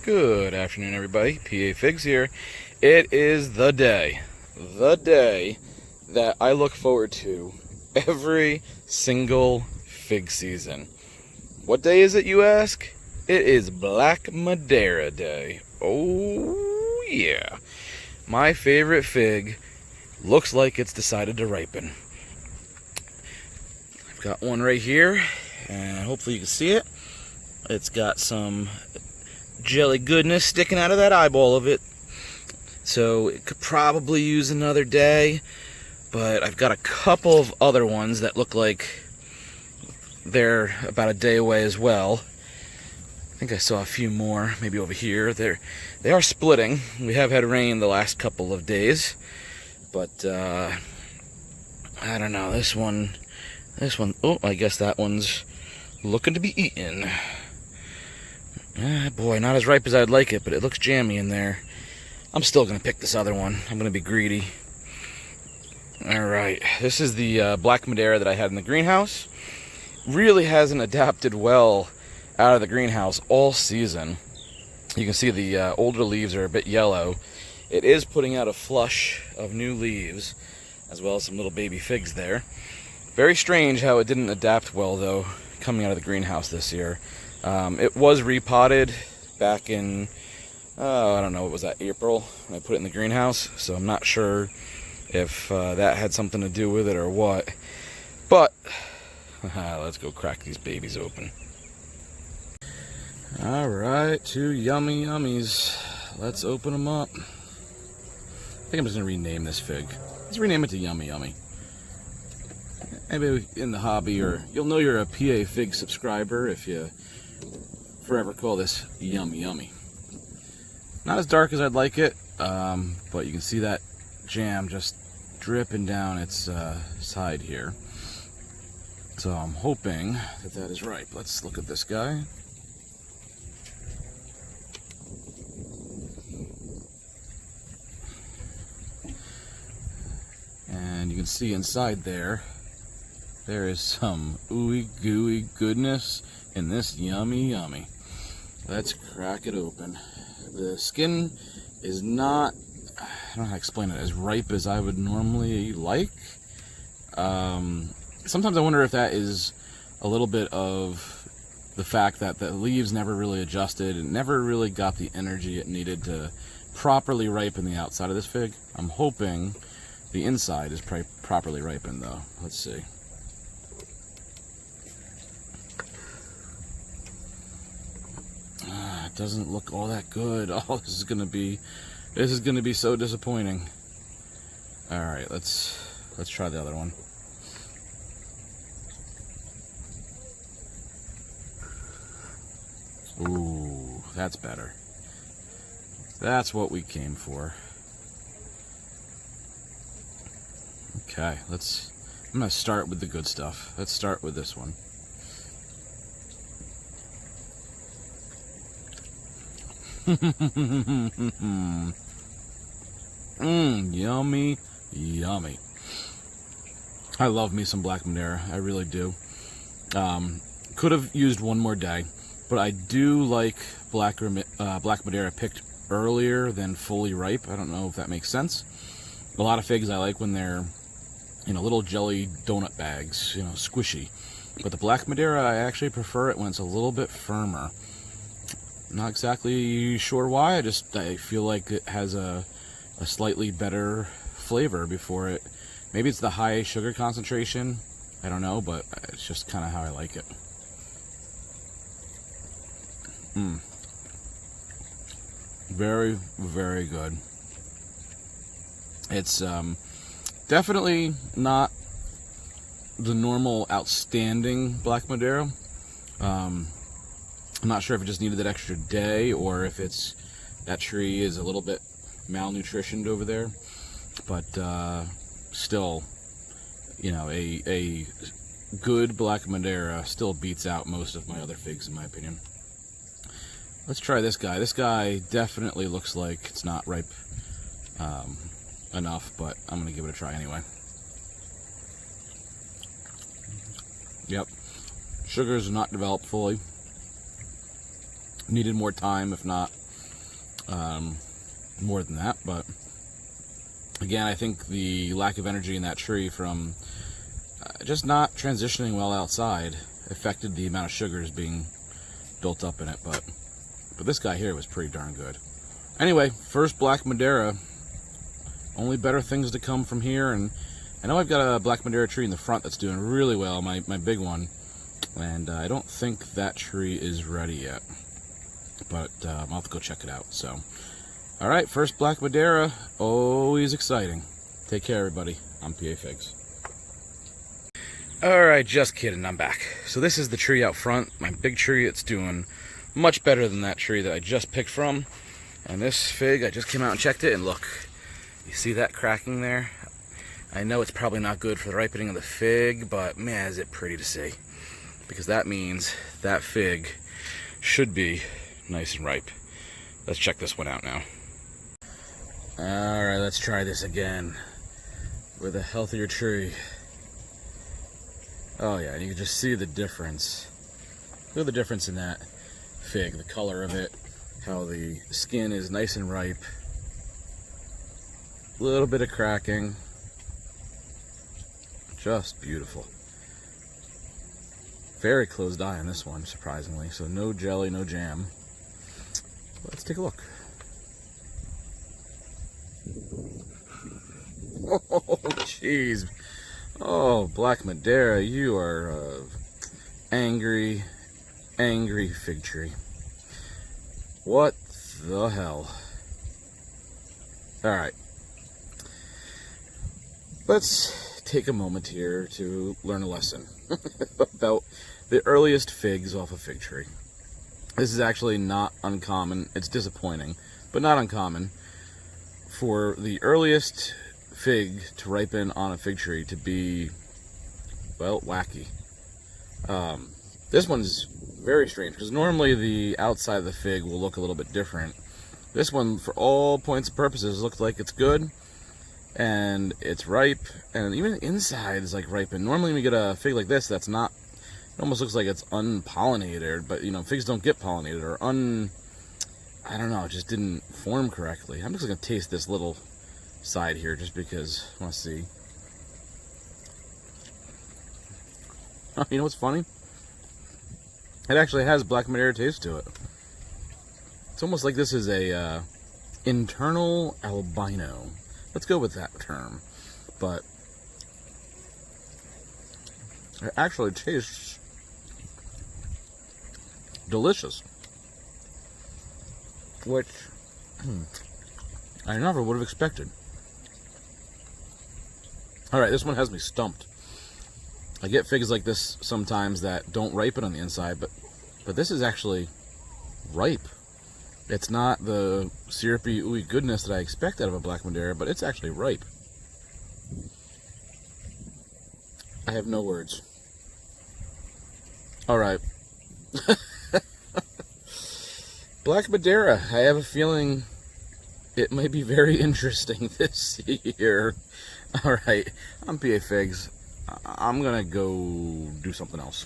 Good afternoon, everybody. PA Figs here. It is the day that I look forward to every single fig season. What day is it, you ask? It is Black Madeira Day. Oh, yeah. My favorite fig looks like it's decided to ripen. I've got one right here, and hopefully you can see it. It's got some jelly goodness sticking out of that eyeball of it, so it could probably use another day. But I've got a couple of other ones that look like they're about a day away as well. I think I saw a few more maybe over here. They are splitting. We have had rain the last couple of days, but I don't know, this one, oh, I guess that one's looking to be eaten. Boy, not as ripe as I'd like it, but it looks jammy in there. I'm still going to pick this other one. I'm going to be greedy. Alright, this is the Black Madeira that I had in the greenhouse. Really hasn't adapted well out of the greenhouse all season. You can see the older leaves are a bit yellow. It is putting out a flush of new leaves, as well as some little baby figs there. Very strange how it didn't adapt well, though, coming out of the greenhouse this year. It was repotted back in, I don't know, what was that, April, when I put it in the greenhouse, so I'm not sure if that had something to do with it or what. But, let's go crack these babies open. Alright, two yummy yummies. Let's open them up. I think I'm just going to rename this fig. Let's rename it to Yummy Yummy. Maybe in the hobby, or you'll know you're a PA Fig subscriber if you forever call this Yummy Yummy. Not as dark as I'd like it, but you can see that jam just dripping down its side here. So I'm hoping that that is ripe. Let's look at this guy. And you can see inside there is some ooey gooey goodness in this Yummy Yummy. Let's crack it open. The skin is not, I don't know how to explain it, as ripe as I would normally like. Sometimes I wonder if that is a little bit of the fact that the leaves never really adjusted and never really got the energy it needed to properly ripen the outside of this fig. I'm hoping the inside is properly ripened, though. Let's see. It doesn't look all that good. Oh, this is gonna be so disappointing. All right, let's try the other one. Ooh, that's better. That's what we came for. Okay, I'm gonna start with the good stuff. Let's start with this one. Yummy, yummy. I love me some Black Madeira. I really do. Could have used one more day, but I do like Black Madeira picked earlier than fully ripe. I don't know if that makes sense. A lot of figs I like when they're, little jelly donut bags, squishy. But the Black Madeira, I actually prefer it when it's a little bit firmer. Not exactly sure why, I feel like it has a slightly better flavor before it. Maybe it's the high sugar concentration, I don't know, but it's just kind of how I like it. Very, very good. It's definitely not the normal outstanding Black Madeira. I'm not sure if it just needed that extra day or if it's that tree is a little bit malnutritioned over there, but still, a good Black Madeira still beats out most of my other figs in my opinion. Let's try this guy. This guy definitely looks like it's not ripe enough, but I'm gonna give it a try anyway. Yep, sugars not developed fully. Needed more time, if not more than that, but again, I think the lack of energy in that tree from just not transitioning well outside affected the amount of sugars being built up in it, but this guy here was pretty darn good. Anyway, first Black Madeira. Only better things to come from here, and I know I've got a Black Madeira tree in the front that's doing really well, my big one, and I don't think that tree is ready yet, but I'll have to go check it out. So, alright, first Black Madeira, always exciting. Take care, everybody. I'm PA Figs. Alright, just kidding, I'm back. So this is the tree out front, my big tree. It's doing much better than that tree that I just picked from. And this fig, I just came out and checked it, and look, you see that cracking there? I know it's probably not good for the ripening of the fig, but man, is it pretty to see. Because that means that fig should be nice and ripe. Let's check this one out now. Alright, let's try this again with a healthier tree. Oh yeah, you can just see the difference. Look at the difference in that fig, the color of it, how the skin is nice and ripe. A little bit of cracking. Just beautiful. Very closed eye on this one, surprisingly. So no jelly, no jam. Let's take a look. Oh, jeez. Oh, Black Madeira, you are angry, angry fig tree. What the hell? Alright. Let's take a moment here to learn a lesson about the earliest figs off a fig tree. This is actually not uncommon. It's disappointing, but not uncommon for the earliest fig to ripen on a fig tree to be, well, wacky. This one's very strange because normally the outside of the fig will look a little bit different. This one, for all points and purposes, looks like it's good and it's ripe, and even the inside is like ripened. Normally when you get a fig like this that's not, it almost looks like it's unpollinated, but you know, figs don't get pollinated, or I don't know, it just didn't form correctly. I'm just gonna taste this little side here just because I want to see. You know what's funny? It actually has Black Madeira taste to it. It's almost like this is a internal albino. Let's go with that term. But it actually tastes delicious, which I never would have expected. Alright, this one has me stumped. I get figs like this sometimes that don't ripen on the inside, but this is actually ripe. It's not the syrupy, ooey goodness that I expect out of a Black Madeira, but it's actually ripe. I have no words. Alright. Black Madeira, I have a feeling it might be very interesting this year. Alright, I'm PA Figs. I'm gonna go do something else.